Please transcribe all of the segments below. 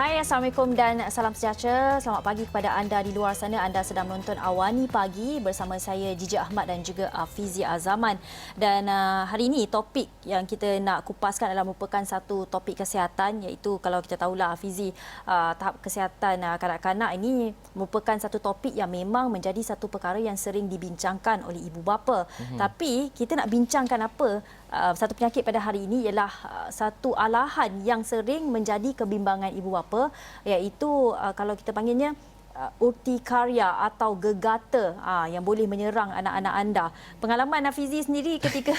Hai, Assalamualaikum dan salam sejahtera. Selamat pagi kepada anda di luar sana. Anda sedang menonton Awani Pagi bersama saya Gigi Ahmad dan juga Fizi Azaman. Dan hari ini topik yang kita nak kupaskan adalah merupakan satu topik kesihatan, iaitu kalau kita tahulah Fizi, tahap kesihatan kanak-kanak ini merupakan satu topik yang memang menjadi satu perkara yang sering dibincangkan oleh ibu bapa. Tapi kita nak bincangkan apa? Satu penyakit pada hari ini ialah satu alahan yang sering menjadi kebimbangan ibu bapa, iaitu kalau kita panggilnya urtikaria atau gegata yang boleh menyerang anak-anak anda. Pengalaman Hafizi sendiri ketika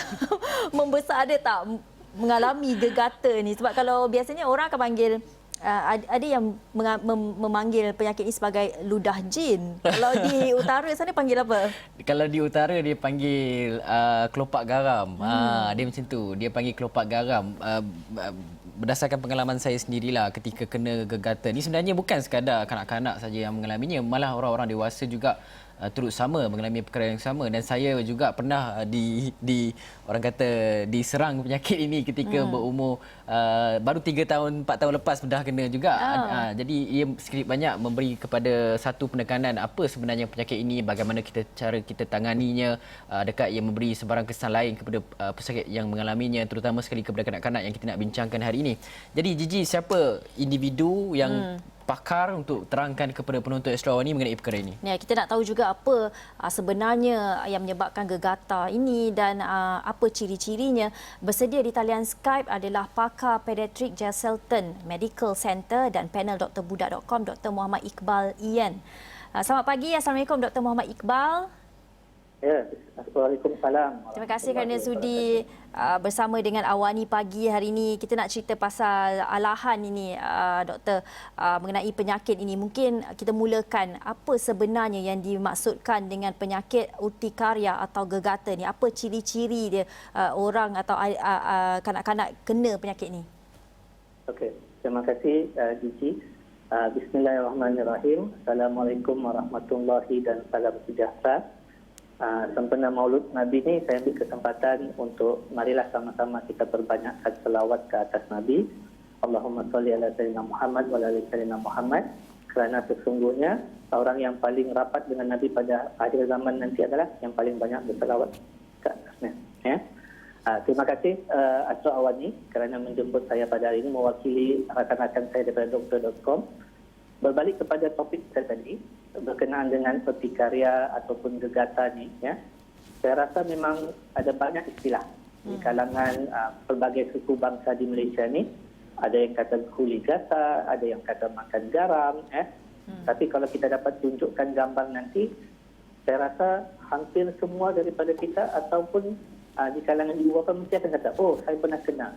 membesar ada tak mengalami gegata ni? Sebab kalau biasanya orang akan panggil ada yang memanggil penyakit ini sebagai ludah jin. Kalau di utara sana panggil apa? Kalau di utara dia panggil kelopak garam. Dia macam tu. Dia panggil kelopak garam. Berdasarkan pengalaman saya sendirilah ketika kena gegata ni, sebenarnya bukan sekadar kanak-kanak saja yang mengalaminya, malah orang-orang dewasa juga turut sama mengalami perkara yang sama. Dan saya juga pernah orang kata diserang penyakit ini ketika berumur baru 3 tahun 4 tahun lepas dah kena juga. Jadi ia sedikit banyak memberi kepada satu penekanan apa sebenarnya penyakit ini, bagaimana cara kita tanganinya, dekat ia memberi sebarang kesan lain kepada pesakit yang mengalaminya, terutama sekali kepada kanak-kanak yang kita nak bincangkan hari ini. Jadi Gigi, siapa individu yang pakar untuk terangkan kepada penonton Astro Awani mengenai perkara ini? Ya, kita nak tahu juga apa sebenarnya yang menyebabkan gegata ini dan apa ciri-cirinya. Bersedia di talian Skype adalah pakar pediatrik Jesselton Medical Center dan panel drbudak.com, Dr. Muhammad Iqbal Ian. Selamat pagi. Assalamualaikum Dr. Muhammad Iqbal. Ya, Waalaikumsalam. Terima kasih kerana sudi bersama dengan Awani Pagi hari ini. Kita nak cerita pasal alahan ini, Doktor, mengenai penyakit ini. Mungkin kita mulakan apa sebenarnya yang dimaksudkan dengan penyakit urtikaria atau gegata ni. Apa ciri-ciri dia orang atau kanak-kanak kena penyakit ini? Okey, terima kasih Gigi. Bismillahirrahmanirrahim. Assalamualaikum warahmatullahi dan salam sejahtera. Sempena Maulud Nabi ni, saya ambil kesempatan untuk marilah sama-sama kita perbanyakkan selawat ke atas Nabi. Allahumma salli ala sayyidina Muhammad wa ala sayyidina Muhammad. Kerana sesungguhnya orang yang paling rapat dengan Nabi pada akhir zaman nanti adalah yang paling banyak berselawat ke atasnya. Ya. Terima kasih Astro Awani kerana menjemput saya pada hari ini mewakili rakan-rakan saya daripada doktor.com. Berbalik kepada topik saya tadi berkenaan dengan urtikaria ataupun gegata ni, ya, saya rasa memang ada banyak istilah di kalangan pelbagai suku bangsa di Malaysia ni. Ada yang kata kuli gata, ada yang kata makan garam, tapi kalau kita dapat tunjukkan gambar nanti, saya rasa hampir semua daripada kita ataupun di kalangan ibu bapa mesti akan kata, oh, saya pernah kena,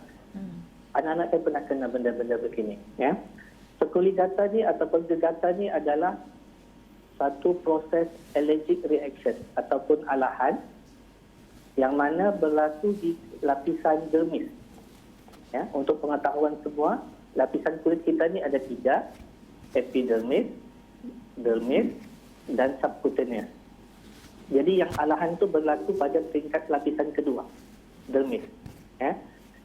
anak-anak saya pernah kena benda-benda begini, ya. Kuli gata ni ataupun gegata ni adalah satu proses allergic reaction ataupun alahan yang mana berlaku di lapisan dermis. Ya, untuk pengetahuan semua, lapisan kulit kita ni ada 3, epidermis, dermis dan subcutaneous. Jadi yang alahan tu berlaku pada tingkat lapisan kedua, dermis. Ya,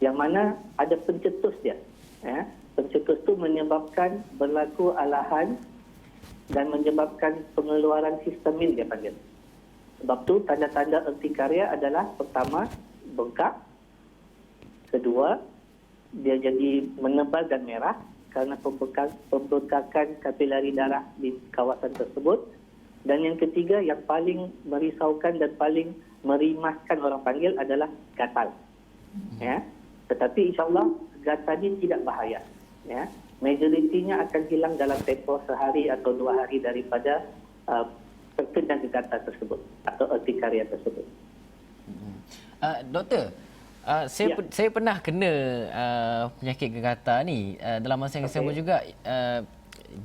yang mana ada pencetus dia. Ya. Pencetus itu menyebabkan berlaku alahan dan menyebabkan pengeluaran histamin, dia panggil. Sebab tu tanda-tanda urtikaria adalah pertama, bengkak. Kedua, dia jadi menebal dan merah kerana pembengkakan kapilari darah di kawasan tersebut. Dan yang ketiga, yang paling merisaukan dan paling merimaskan orang panggil adalah gatal. Ya. Tetapi insyaAllah gatal ini tidak bahaya. Ya, majoritinya akan hilang dalam tempoh sehari atau 2 hari daripada terkena gegata tersebut atau urtikaria tersebut. Doktor, saya pernah kena penyakit gegata ni dalam masa yang sama juga.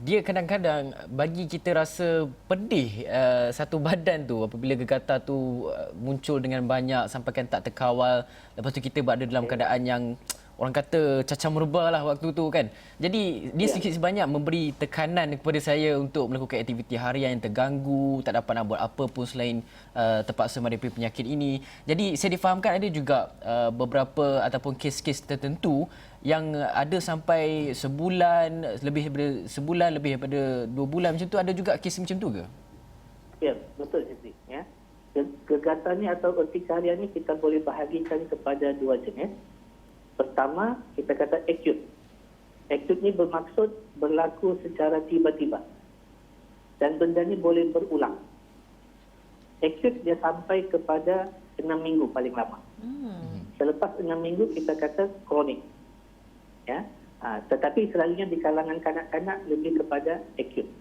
Dia kadang-kadang bagi kita rasa pedih satu badan tu apabila gegata tu muncul dengan banyak sampai kan tak terkawal. Lepas tu kita berada dalam keadaan yang orang kata cacah merebah lah waktu tu kan. Jadi dia sedikit sebanyak memberi tekanan kepada saya untuk melakukan aktiviti harian yang terganggu, tak dapat nak buat apa pun selain terpaksa menghadapi penyakit ini. Jadi saya difahamkan ada juga beberapa ataupun kes-kes tertentu yang ada sampai sebulan, lebih daripada sebulan, lebih daripada 2 bulan macam tu, ada juga kes macam tu ke? Ya, betul Siti. Ya. Gegatan ni atau urtikaria ni kita boleh bahagikan kepada dua jenis. Pertama, kita kata acute. Acute ni bermaksud berlaku secara tiba-tiba. Dan benda ni boleh berulang. Acute dia sampai kepada 6 minggu paling lama. Selepas 6 minggu kita kata kronik. Ya. Tetapi selalunya di kalangan kanak-kanak lebih kepada acute.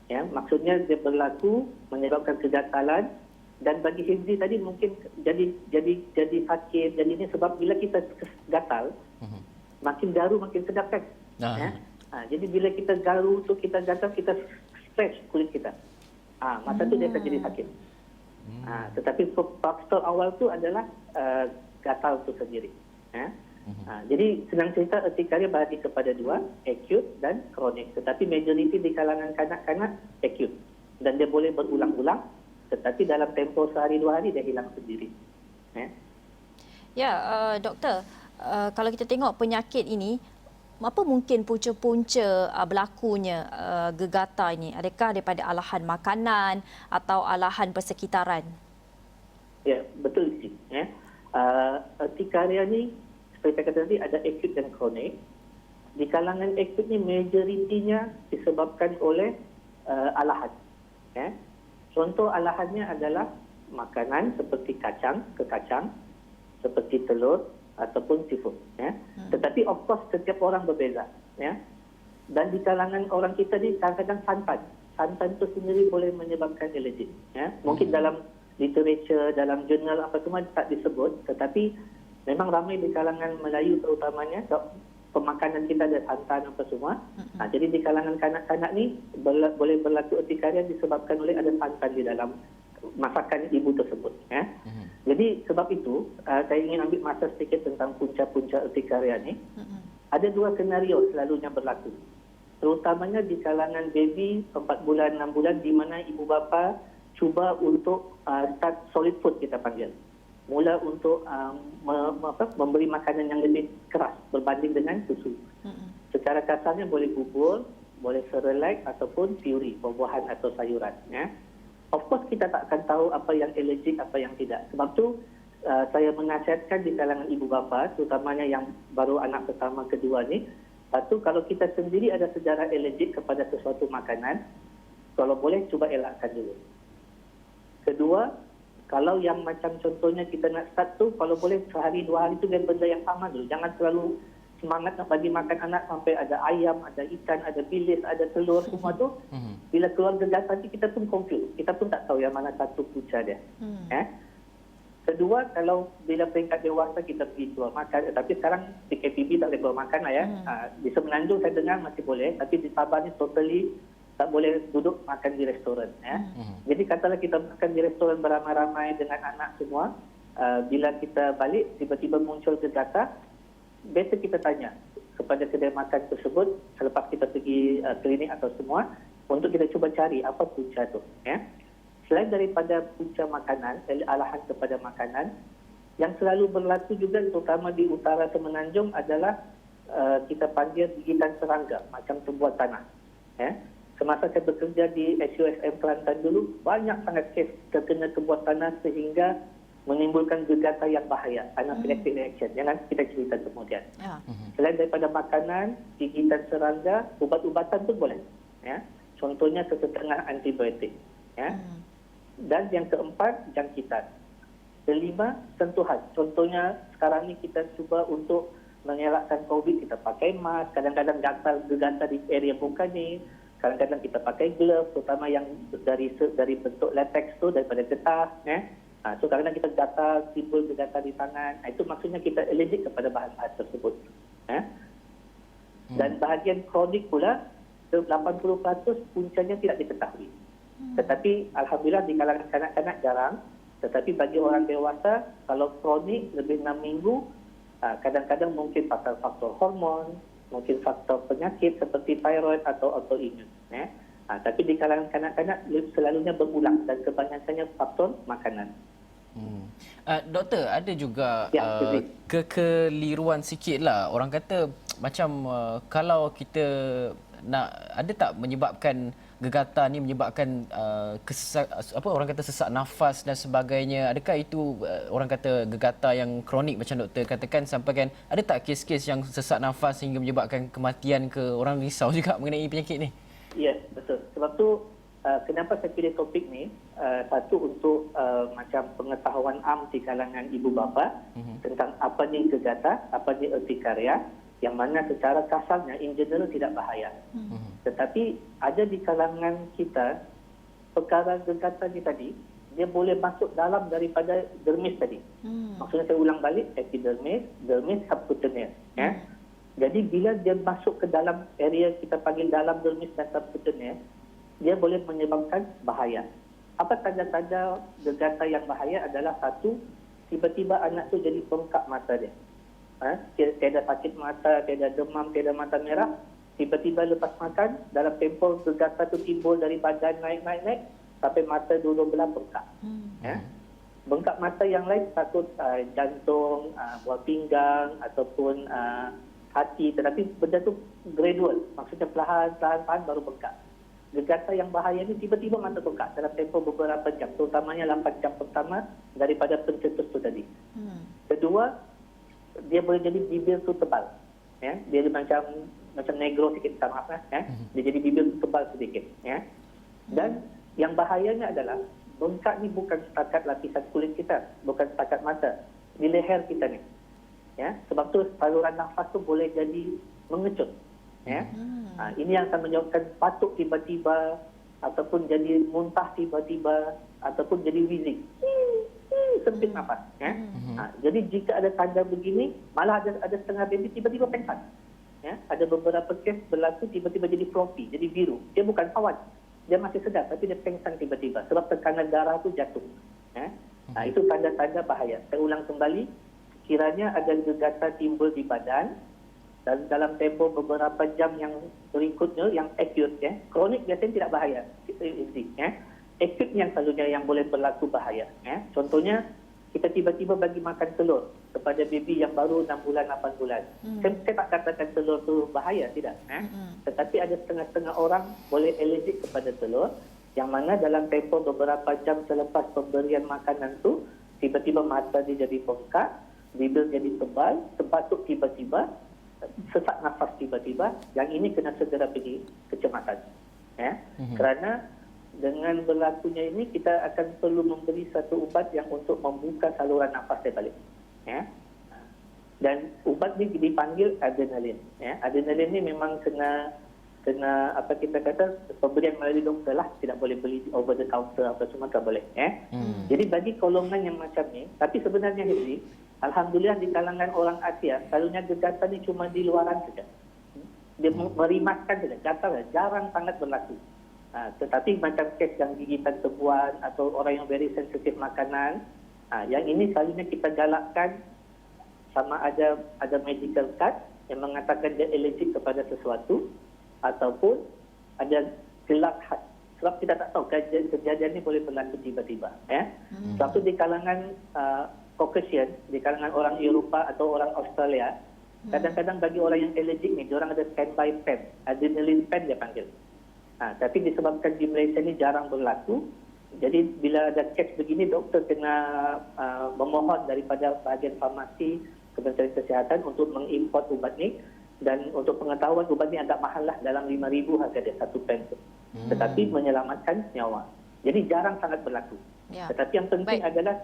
Ya, maksudnya dia berlaku menyebabkan kegatalan, dan bagi Hifzi tadi mungkin jadi sakit. Jadi ini sebab bila kita gatal, makin garu makin sedap kan. Ya? Jadi bila kita garu tu, kita gatal, kita stretch kulit kita. Masa tu dia akan jadi sakit. Tetapi faktor awal tu adalah gatal tu sendiri. Ya? Jadi senang cerita urtikaria bahagi kepada dua, acute dan kronik. Tetapi majoriti di kalangan kanak-kanak acute. Dan dia boleh berulang-ulang, tetapi dalam tempoh sehari dua hari dia hilang sendiri. Ya, doktor, kalau kita tengok penyakit ini, apa mungkin punca-punca berlakunya gegata ini? Adakah daripada alahan makanan atau alahan persekitaran? Ya, betul sih. Ya. Urtikaria ni seperti saya kata tadi ada acute dan kronik. Di kalangan acute ni majoritinya disebabkan oleh alahan. Ya. Contoh alahannya adalah makanan seperti kekacang, seperti telur ataupun seafood. Ya. Tetapi of course setiap orang berbeza. Ya. Dan di kalangan orang kita ni kadang-kadang santan tu sendiri boleh menyebabkan alergi. Ya. Mungkin dalam literature, dalam jurnal apa semua tak disebut, tetapi memang ramai di kalangan Melayu terutamanya, pemakanan kita ada santan apa semua. Jadi di kalangan kanak-kanak ni boleh berlaku urtikaria disebabkan oleh ada santan di dalam masakan ibu tersebut. Ya. Jadi sebab itu saya ingin ambil masa sedikit tentang punca-punca urtikaria ni. Ada dua senario selalunya berlaku. Terutamanya di kalangan baby 4 bulan, 6 bulan di mana ibu bapa cuba untuk start solid food kita panggil. Mula untuk memberi makanan yang lebih keras berbanding dengan susu. Secara kasarnya boleh bubur, boleh serelak ataupun puri, buah-buahan atau sayuran. Ya. Of course kita tak akan tahu apa yang alergik, apa yang tidak. Sebab tu saya menasihatkan di kalangan ibu bapa, terutamanya yang baru anak pertama, kedua ni, satu, kalau kita sendiri ada sejarah alergik kepada sesuatu makanan, kalau boleh cuba elakkan dulu. Kedua, kalau yang macam contohnya kita nak start tu, kalau boleh sehari dua hari tu dengan benda yang sama dulu. Jangan terlalu semangat nak bagi makan anak sampai ada ayam, ada ikan, ada bilis, ada telur, semua tu. Bila keluar gegas nanti kita pun confused. Kita pun tak tahu yang mana satu punca dia. Kedua, kalau bila peringkat dewasa kita pergi keluar makan. Tapi sekarang PKPB tak boleh keluar makan lah ya. Di Semenanjung saya dengar masih boleh. Tapi di Sabah ni totally tak boleh duduk makan di restoran. Ya. Jadi katalah kita makan di restoran beramai-ramai dengan anak semua, bila kita balik tiba-tiba muncul gegata, biasa kita tanya kepada kedai makan tersebut selepas kita pergi klinik atau semua, untuk kita cuba cari apa punca tu. Ya. Selain daripada punca makanan, alahan kepada makanan, yang selalu berlaku juga terutama di utara Semenanjung adalah kita panggil gigitan serangga macam tumbuhan tanah. Ya. Semasa saya bekerja di SUSM Kelantan dulu, banyak sangat kes terkena tumbuhan tanah sehingga menimbulkan gegata yang bahaya, anaphylactic reaction. Jangan kita cerita kemudian. Selain daripada makanan, gigitan serangga, ubat-ubatan pun boleh. Ya. Contohnya sesetengah antibiotik. Ya. Dan yang keempat, jangkitan. Kelima, sentuhan. Contohnya sekarang ni kita cuba untuk mengelakkan COVID, kita pakai mask, kadang-kadang gegata di area muka ni. Kadang-kadang kita pakai glove, terutama yang dari bentuk latex tu, daripada getah. So kadang-kadang kita gatal, timbul gegata di tangan. Itu maksudnya kita alergik kepada bahan-bahan tersebut. Dan bahagian kronik pula, 80% puncanya tidak diketahui. Tetapi Alhamdulillah di kalangan kanak-kanak jarang. Tetapi bagi orang dewasa, kalau kronik lebih 6 minggu, kadang-kadang mungkin faktor hormon, mungkin faktor penyakit seperti thyroid atau autoimun. Tapi di kalangan kanak-kanak selalunya berulang dan kebanyakannya faktor makanan. Doktor, ada juga Ya, Fizli. kekeliruan sikit lah. Orang kata macam kalau kita nak, ada tak menyebabkan gegatan ni menyebabkan orang kata sesak nafas dan sebagainya. Adakah itu orang kata gegatan yang kronik macam doktor katakan, sampai kan ada tak kes-kes yang sesak nafas hingga menyebabkan kematian ke? Orang risau juga mengenai penyakit ni. Ya, betul. Sebab tu kenapa saya pilih topik ni, satu untuk macam pengetahuan am di kalangan ibu bapa tentang apa ni gegata, apa ni urtikaria, yang mana secara kasarnya in general tidak bahaya. Tetapi ada di kalangan kita perkara gegata ni tadi, dia boleh masuk dalam daripada dermis tadi. Maksudnya saya ulang balik, epidermis, dermis, subcutaneous. Ya. Jadi bila dia masuk ke dalam area kita panggil dalam dermis dan subcutaneous, dia boleh menyebabkan bahaya. Apa tanda-tanda gegata yang bahaya adalah, satu, tiba-tiba anak tu jadi bengkak mata dia. Tiada sakit mata, tiada demam, tiada mata merah. Tiba-tiba lepas makan, dalam tempoh gegata tu timbul dari badan naik sampai mata dua belah bengkak. Ya. Bengkak mata yang lain, takut jantung, buah pinggang ataupun hati, tetapi benda tu gradual, maksudnya perlahan-lahan baru bengkak. Gegata yang bahaya ni tiba-tiba mata bengkak dalam tempoh beberapa jam, terutamanya 8 jam pertama daripada pencetus tu tadi. Kedua, dia boleh jadi bibir tu tebal. Ya, dia macam negro sikit, minta maaf lah. Ya. Dia jadi bibir tu tebal sedikit. Ya. Dan yang bahayanya adalah, bengkak ni bukan setakat lapisan kulit kita, bukan setakat mata, di leher kita ni. Ya, sebab tu saluran nafas tu boleh jadi mengecut. Ya. Ini yang akan menyebabkan batuk tiba-tiba, ataupun jadi muntah tiba-tiba, ataupun jadi wheezing. Sempit nafas. Ya. Jadi jika ada tanda begini, malah ada setengah baby tiba-tiba pengsan. Ya. Ada beberapa kes berlaku tiba-tiba jadi floppy, jadi biru. Dia bukan kawan. Dia masih sedar, tapi dia pengsan tiba-tiba sebab tekanan darah tu jatuh. Ya. Itu tanda-tanda bahaya. Saya ulang kembali, kiranya ada gegata timbul di badan dan dalam tempoh beberapa jam yang berikutnya, yang acute, ya. Kronik biasanya tidak bahaya. Ya. Acute yang selalunya yang boleh berlaku bahaya. Ya. Contohnya, kita tiba-tiba bagi makan telur kepada baby yang baru 6 bulan, 8 bulan. Saya tak katakan telur tu bahaya, tidak. Tetapi ada setengah-setengah orang boleh alergik kepada telur, yang mana dalam tempoh beberapa jam selepas pemberian makanan tu, tiba-tiba mata dia jadi bengkak, bibir jadi tebal, terbatuk tiba-tiba, sesak nafas tiba-tiba. Yang ini kena segera pergi kecemasan. Ya? Kerana dengan berlakunya ini, kita akan perlu memberi satu ubat yang untuk membuka saluran nafas dia balik. Ya? Dan ubat ini dipanggil adrenalin. Ya? Adrenalin ini memang kena apa kita kata, pemberian melalui doktor lah, tidak boleh beli over the counter apa semua, tak boleh. Ya? Jadi bagi golongan yang macam ni, tapi sebenarnya Hizri, alhamdulillah di kalangan orang Asia, selalunya gegatan ni cuma di luaran saja. Dia merimaskan saja, gatal jarang sangat berlaku. Tetapi macam kes yang gigitan tebuan atau orang yang very sensitif makanan, yang ini selalunya kita galakkan sama ada medical card yang mengatakan dia allergic kepada sesuatu, ataupun ada gelak hat. Sebab kita tak tahu kejadian ini boleh berlaku tiba-tiba. Ya? Sebab itu di kalangan Caucasian, di kalangan orang Eropah atau orang Australia, kadang-kadang bagi orang yang allergic ni, diorang ada standby pen, adrenaline pen dia panggil. Tapi disebabkan di Malaysia ni jarang berlaku, jadi bila ada kes begini, doktor kena memohon daripada bahagian farmasi Kementerian Kesihatan untuk mengimport ubat ni. Dan untuk pengetahuan, ubat ni agak mahal lah, dalam 5,000 harga dia satu pen tu. Tetapi menyelamatkan nyawa. Jadi jarang sangat berlaku. Ya. Tetapi yang penting adalah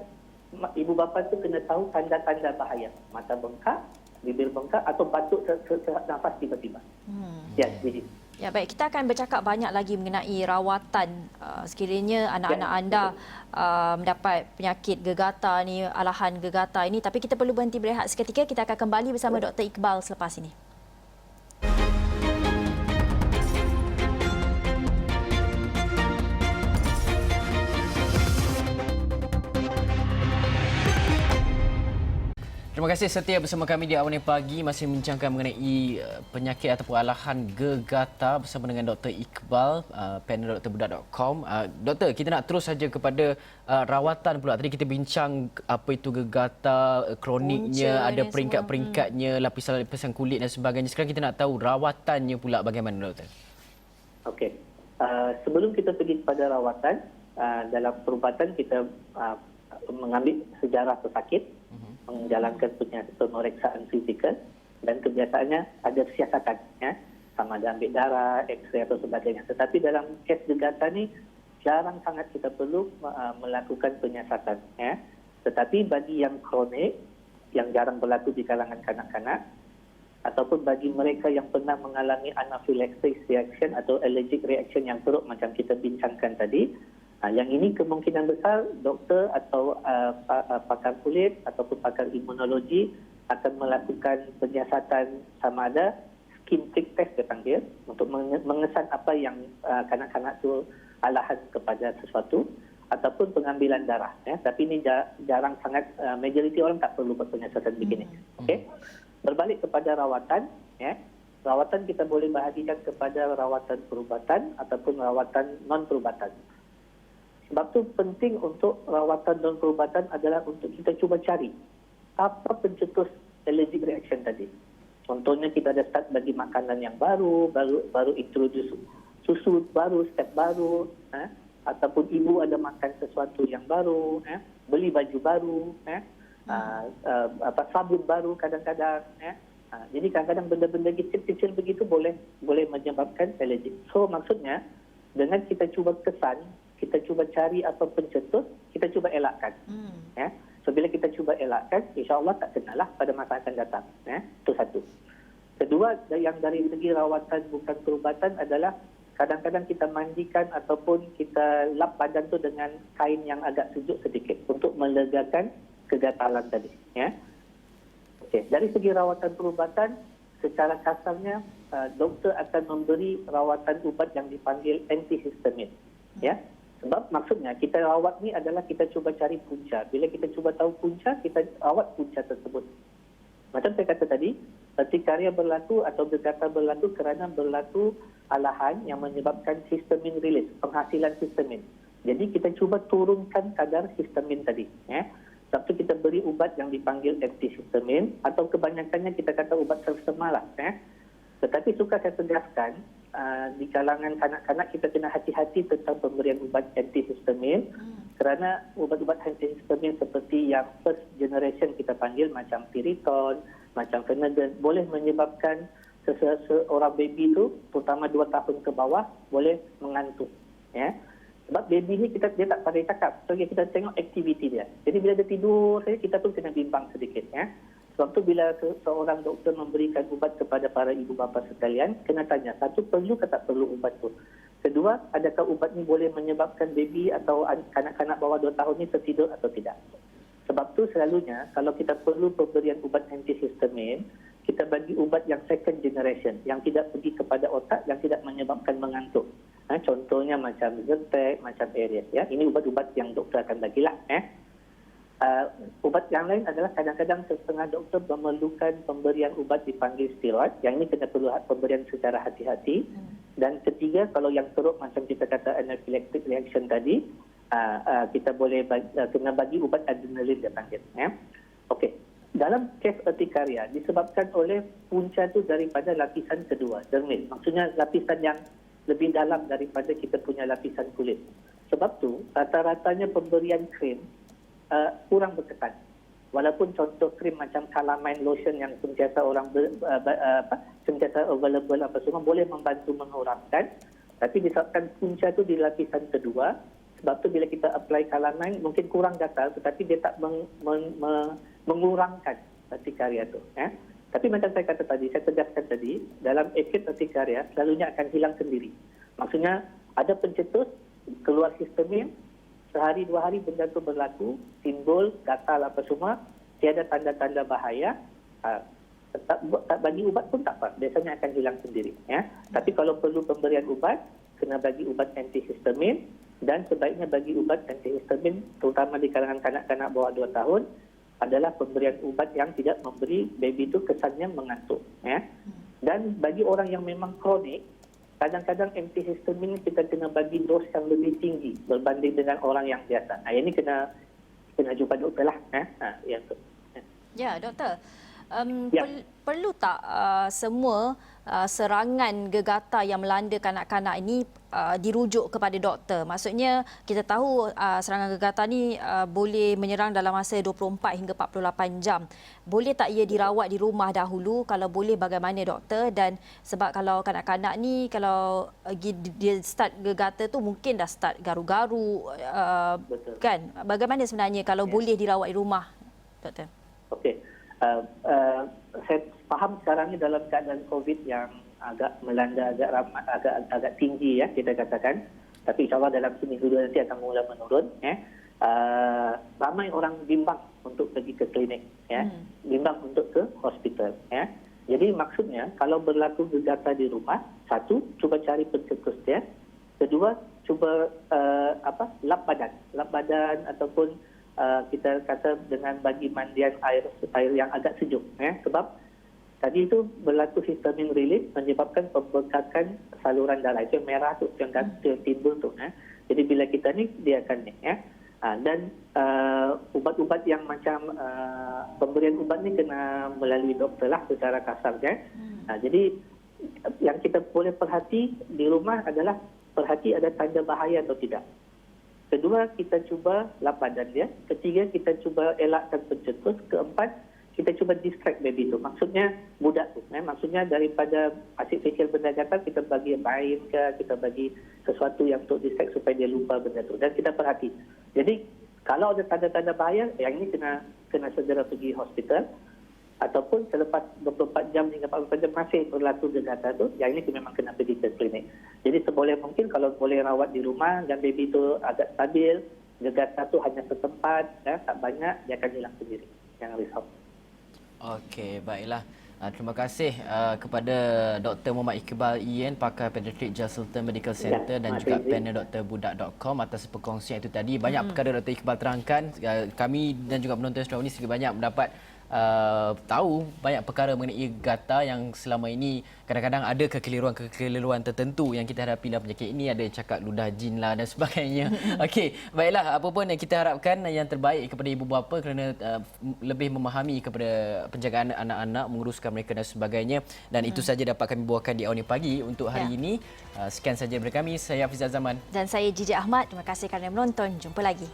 ibu bapa tu kena tahu tanda-tanda bahaya. Mata bengkak, bibir bengkak atau batuk sesak nafas tiba-tiba. Ya, jadi. Ya, baik, kita akan bercakap banyak lagi mengenai rawatan sekiranya anak-anak anda mendapat penyakit gegata ni, alahan gegata ini, tapi kita perlu berhenti berehat seketika. Kita akan kembali bersama Dr. Iqbal selepas ini. Terima kasih setia bersama kami di Awani Pagi, masih membincangkan mengenai penyakit ataupun alahan gegata bersama dengan Dr. Iqbal, panel drbudak.com. Doktor, kita nak terus saja kepada rawatan pula. Tadi kita bincang apa itu gegata, kroniknya, ada peringkat-peringkatnya, lapisan-lapisan kulit dan sebagainya. Sekarang kita nak tahu rawatannya pula bagaimana, doktor? Okey. Sebelum kita pergi kepada rawatan, dalam perubatan kita mengambil sejarah pesakit, menjalankan pemeriksaan fizikal, dan kebiasaannya ada siasatan, ya, sama ada ambil darah, X-ray atau sebagainya. Tetapi dalam kes gegata ni jarang sangat kita perlu melakukan penyiasatan, ya. Tetapi bagi yang kronik, yang jarang berlaku di kalangan kanak-kanak, ataupun bagi mereka yang pernah mengalami anaphylaxis reaction atau allergic reaction yang teruk macam kita bincangkan tadi, yang ini kemungkinan besar doktor atau pakar kulit ataupun pakar imunologi akan melakukan penyiasatan sama ada skin prick test dia panggil untuk mengesan apa yang kanak-kanak tu alahan kepada sesuatu, ataupun pengambilan darah, ya. Tapi ini jarang sangat, majoriti orang tak perlu penyiasatan begini. Okey. Berbalik kepada rawatan, ya. Rawatan kita boleh bahagikan kepada rawatan perubatan ataupun rawatan non perubatan. Sebab tu penting untuk rawatan non perubatan adalah untuk kita cuba cari apa pencetus allergic reaction tadi. Contohnya kita ada start bagi makanan yang baru introduce susu baru, step baru, ataupun ibu ada makan sesuatu yang baru, beli baju baru, sabun baru kadang-kadang, jadi kadang-kadang benda-benda kecil-kecil begitu boleh menyebabkan allergic. So maksudnya dengan kita cuba kesan, kita cuba cari apa pencetus, kita cuba elakkan. Ya. So bila kita cuba elakkan, insya-Allah tak kenalah pada masa akan datang. Ya. Itu satu. Kedua, yang dari segi rawatan bukan perubatan adalah kadang-kadang kita mandikan ataupun kita lap badan tu dengan kain yang agak sejuk sedikit untuk melegakan kegatalan tadi. Ya. Okey, dari segi rawatan perubatan, secara kasarnya doktor akan memberi rawatan ubat yang dipanggil antihistamin. Ya. Sebab maksudnya kita rawat ni adalah kita cuba cari punca. Bila kita cuba tahu punca, kita rawat punca tersebut. Macam saya kata tadi, urtikaria berlaku atau gegata berlaku kerana berlaku alahan yang menyebabkan histamin release, penghasilan histamin. Jadi kita cuba turunkan kadar histamin tadi. Ya. Sebab tu kita beri ubat yang dipanggil antihistamin atau kebanyakannya kita kata ubat selesema lah. Ya. Tetapi suka saya tegaskan, di kalangan kanak-kanak kita kena hati-hati tentang pemberian ubat antihistamin kerana ubat-ubat antihistamin seperti yang first generation kita panggil macam Piriton, macam Phenergan boleh menyebabkan seorang baby tu terutama 2 tahun ke bawah boleh mengantuk, ya. Sebab baby ni dia tak pandai cakap, so kita tengok aktiviti dia. Jadi bila dia tidur saja kita pun kena bimbang sedikit, ya. Sebab tu bila seorang doktor memberikan ubat kepada para ibu bapa sekalian, kena tanya, satu, perlu ke tak perlu ubat tu? Kedua, adakah ubat ni boleh menyebabkan baby atau kanak-kanak bawah 2 tahun ni tertidur atau tidak? Sebab tu selalunya, kalau kita perlu pemberian ubat antihistamin, kita bagi ubat yang second generation, yang tidak pergi kepada otak, yang tidak menyebabkan mengantuk. Contohnya macam Zyrtec, macam Aries. Ya. Ini ubat-ubat yang doktor akan bagilah. Ubat yang lain adalah kadang-kadang setengah doktor memerlukan pemberian ubat dipanggil steroid. Yang ini kena perlu pemberian secara hati-hati. Dan ketiga, kalau yang teruk macam kita kata anaphylactic reaction tadi, kita boleh kena bagi ubat adrenalin dia panggil. Ya. Okey. Dalam kes urtikaria disebabkan oleh punca tu daripada lapisan kedua, dermis. Maksudnya lapisan yang lebih dalam daripada kita punya lapisan kulit. Sebab tu rata-ratanya pemberian krim kurang berkesan. Walaupun contoh krim macam calamine lotion yang sentiasa orang sentiasa available apa semua boleh membantu mengurangan, tapi disebabkan punca tu di lapisan kedua, sebab tu bila kita apply calamine mungkin kurang gatal, tetapi dia tak mengurangkan urtikaria tu. Tapi macam saya kata tadi, saya tegaskan tadi, dalam acute urtikaria selalunya akan hilang sendiri. Maksudnya ada pencetus, keluar histamin, sehari 2 hari benda itu berlaku, timbul, gatal apa semua, tiada tanda-tanda bahaya, tak bagi ubat pun tak apa, biasanya akan hilang sendiri. Ya. Tapi kalau perlu pemberian ubat, kena bagi ubat antihistamin dan sebaiknya bagi ubat antihistamin terutama di kalangan kanak-kanak bawah 2 tahun adalah pemberian ubat yang tidak memberi baby itu kesannya mengantuk. Ya. Dan bagi orang yang memang kronik, kadang-kadang antihistamin kita kena bagi dos yang lebih tinggi berbanding dengan orang yang biasa. Nah, ini kena jumpa doktor lah. Ya, tu. Ya, doktor. Ya. Perlu tak semua serangan gegata yang melanda kanak-kanak ini dirujuk kepada doktor? Maksudnya kita tahu serangan gegata ni boleh menyerang dalam masa 24 hingga 48 jam. Boleh tak ia dirawat di rumah dahulu? Kalau boleh, bagaimana doktor? Dan sebab kalau kanak-kanak ni kalau dia start gegata tu mungkin dah start garu-garu, Betul. kan? Bagaimana sebenarnya kalau boleh dirawat di rumah, doktor? Okey. Saya faham sekarang ni dalam keadaan COVID yang agak melanda agak tinggi ya kita katakan. Tapi insyaAllah dalam seminggu dua nanti akan mula menurun. Ya. Ramai orang bimbang untuk pergi ke klinik. Ya. Bimbang untuk ke hospital. Ya. Jadi maksudnya kalau berlaku gegata di rumah, satu, cuba cari pencetus dia. Kedua, cuba lap badan ataupun kita kata dengan bagi mandian air yang agak sejuk, ya. Sebab tadi itu berlaku histamin release menyebabkan pembengkakan saluran darah, itu yang merah tu, yang timbul tu, ya. Jadi bila kita ni dia akan ni, ya. Dan ubat-ubat yang macam pemberian ubat ni kena melalui doktor lah secara kasarnya. Jadi yang kita boleh perhati di rumah adalah perhati ada tanda bahaya atau tidak. Kedua, kita cuba lap badan dia. Ketiga, kita cuba elakkan pencetus. Keempat, kita cuba distract baby tu. Maksudnya budak tu. Maksudnya daripada asid facial benda gatal, kita bagi bain ke, kita bagi sesuatu yang untuk distract supaya dia lupa benda tu. Dan kita perhati. Jadi, kalau ada tanda-tanda bahaya, yang ini kena segera pergi hospital. Ataupun selepas 24 jam hingga 48 jam masih berlaku gegata tu, yang ini memang kena pergi ke klinik. Jadi seboleh mungkin kalau boleh rawat di rumah dan baby tu agak stabil, gegata tu hanya setempat, ya, tak banyak, dia akan hilang sendiri. Jangan risau. Okey, baiklah. Terima kasih kepada Dr. Muhammad Iqbal Ian, pakar pediatrik Sultan Medical Center dan juga panel drbudak.com atas perkongsian itu tadi. Banyak perkara Dr. Iqbal terangkan. Kami dan juga penonton Astro ini sedikit banyak mendapat tahu banyak perkara mengenai gata yang selama ini kadang-kadang ada kekeliruan tertentu yang kita hadapi dalam penyakit ini. Ada yang cakap ludah jin lah dan sebagainya. Okey, baiklah, apa pun yang kita harapkan yang terbaik kepada ibu bapa kerana lebih memahami kepada penjagaan anak-anak, menguruskan mereka dan sebagainya. Dan itu saja dapat kami bawakan di Awani Pagi untuk hari ini. Sekian saja daripada kami. Saya Hafiz Azaman Dan saya Jiji Ahmad. Terima kasih kerana menonton. Jumpa lagi.